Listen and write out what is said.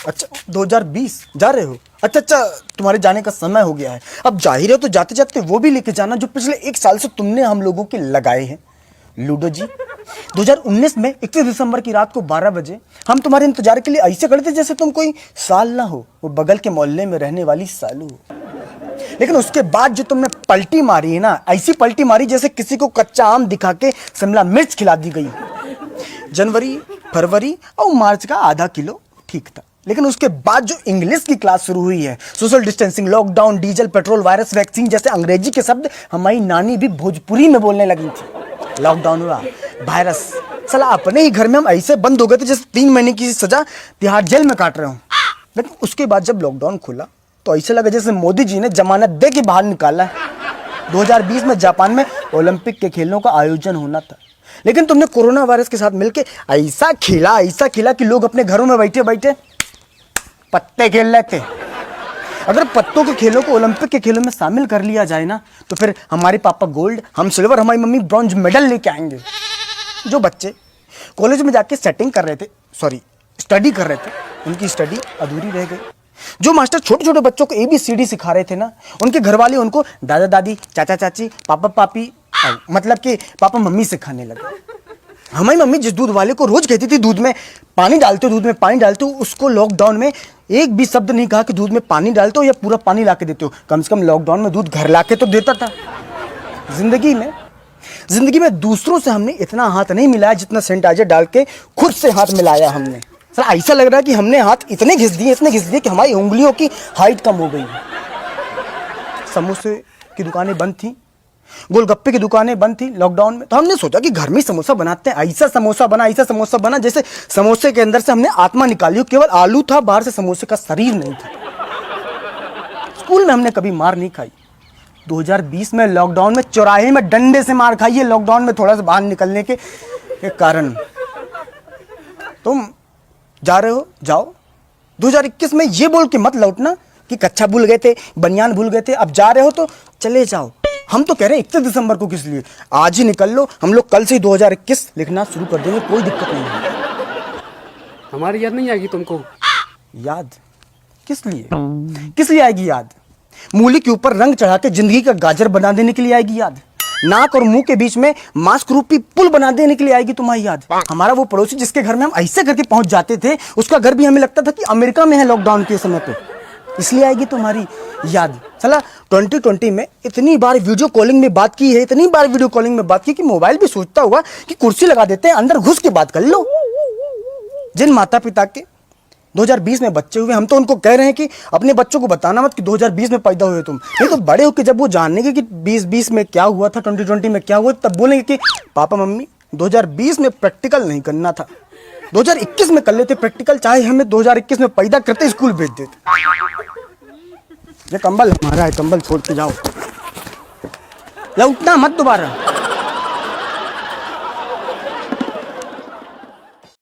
अच्छा 2020 जा रहे हो? अच्छा, तुम्हारे जाने का समय हो गया है। अब जाहिर है तो जाते जाते वो भी लेके जाना जो पिछले 1 साल से तुमने हम लोगों के लगाए हैं। लूडो जी, 2019 में 31 दिसंबर की रात को 12 बजे हम तुम्हारे इंतजार के लिए ऐसे खड़े थे जैसे तुम कोई साल ना हो, वो बगल के मोहल्ले में रहने वाली सालू हो। लेकिन उसके बाद जो तुमने पलटी मारी है ना, ऐसी पलटी मारी जैसे किसी को कच्चा आम दिखा के शिमला मिर्च खिला दी गई। जनवरी, फरवरी और मार्च का आधा किलो ठीक था, लेकिन उसके बाद जो इंग्लिश की क्लास शुरू हुई है, social distancing, lockdown, diesel, petrol, virus, vaccine जैसे अंग्रेजी के शब्द हमारी नानी भी भोजपुरी में बोलने लगी थी। लॉकडाउन हुआ, वायरस, साला अपने ही घर में हम ऐसे बंद हो गए थे जैसे 3 महीने की सजा तिहाड़ जेल में काट रहे हो। लेकिन उसके बाद जब लॉकडाउन खुला तो ऐसे लगा जैसे मोदी जी ने जमानत दे के बाहर निकाला है। 2020 में जापान में ओलंपिक के खेलों का आयोजन होना था, लेकिन तुमने कोरोना वायरस के साथ मिलकर ऐसा खेला कि लोग अपने घरों में बैठे बैठे पत्ते खेल रहे थे। अगर पत्तों के खेलों को ओलंपिक के खेलों में शामिल कर लिया जाए ना, तो फिर हमारे पापा गोल्ड, हम सिल्वर, हमारी मम्मी ब्रॉन्ज मेडल लेके आएंगे। जो बच्चे कॉलेज में जाके स्टडी कर रहे थे, उनकी स्टडी अधूरी रह गई। जो मास्टर छोटे छोटे बच्चों को ABCD सिखा रहे थे ना, उनके घर वाले उनको दादा दादी, चाचा चाची, पापा पापी, मतलब कि पापा मम्मी सिखाने लगे। हमारी मम्मी जिस दूध वाले को रोज कहती थी दूध में पानी डालते हो, उसको लॉकडाउन में एक भी शब्द नहीं कहा कि दूध में पानी डालते हो या पूरा पानी ला के देते हो। कम से कम लॉकडाउन में दूध घर ला के तो देता था। जिंदगी में दूसरों से हमने इतना हाथ नहीं मिलाया जितना सैनिटाइजर डाल के खुद से हाथ मिलाया हमने। सर ऐसा लग रहा है कि हमने हाथ इतने घिस दिए कि हमारी उंगलियों की हाइट कम हो गई। समोसे की दुकानें बंद थी, गोलगप्पे की दुकानें बंद थी लॉकडाउन में, तो हमने सोचा कि घर में समोसा बनाते हैं। ऐसा समोसा बना जैसे समोसे के अंदर से हमने आत्मा निकाली हो, केवल आलू था, बाहर से समोसे का शरीर नहीं था। स्कूल में हमने कभी मार नहीं खाई। 2020 में लॉकडाउन में चौराहे में डंडे से मार खाई है, लॉकडाउन में थोड़ा सा बाहर निकलने के कारण। तुम जा रहे हो, जाओ। 2021 में ये बोल के मत लौटना कि कच्छा भूल गए थे, बनियान भूल गए थे। अब जा रहे हो तो चले जाओ। हम तो कह रहे हैं 31 दिसंबर को किस लिए, आज ही निकल लो। हम लोग कल से ही 2021 लिखना शुरू कर देंगे, कोई दिक्कत नहीं है। हमारी याद नहीं आएगी तुमको? याद किस लिए आएगी याद? मूली के ऊपर रंग चढ़ा के जिंदगी का गाजर बना देने के लिए आएगी याद? नाक और मुंह के बीच में मास्क रूपी पुल बना देने के लिए आएगी तुम्हारी याद? हमारा वो पड़ोसी जिसके घर में हम ऐसे करके पहुंच जाते थे, उसका घर भी हमें लगता था कि अमेरिका में है लॉकडाउन के समय पे, इसलिए आएगी तुम्हारी याद? चला 2020 में इतनी बार वीडियो कॉलिंग में बात की है, कि मोबाइल भी सोचता हुआ कि कुर्सी लगा देते हैं, अंदर घुस के बात कर लो। जिन माता पिता के 2020 में बच्चे हुए, हम तो उनको कह रहे हैं कि अपने बच्चों को बताना मत कि 2020 में पैदा हुए तुम। नहीं तो बड़े होकर जब वो जानेंगे कि 2020 में क्या हुआ था, 2020 में क्या हुआ, तब बोलेंगे कि पापा मम्मी 2020 में प्रैक्टिकल नहीं करना था, 2021 में कर लेते प्रैक्टिकल, चाहे हमें 2021 में पैदा करते स्कूल भेज देते। ये कंबल हमारा है, कंबल छोड़ के जाओ, लौटना मत दोबारा।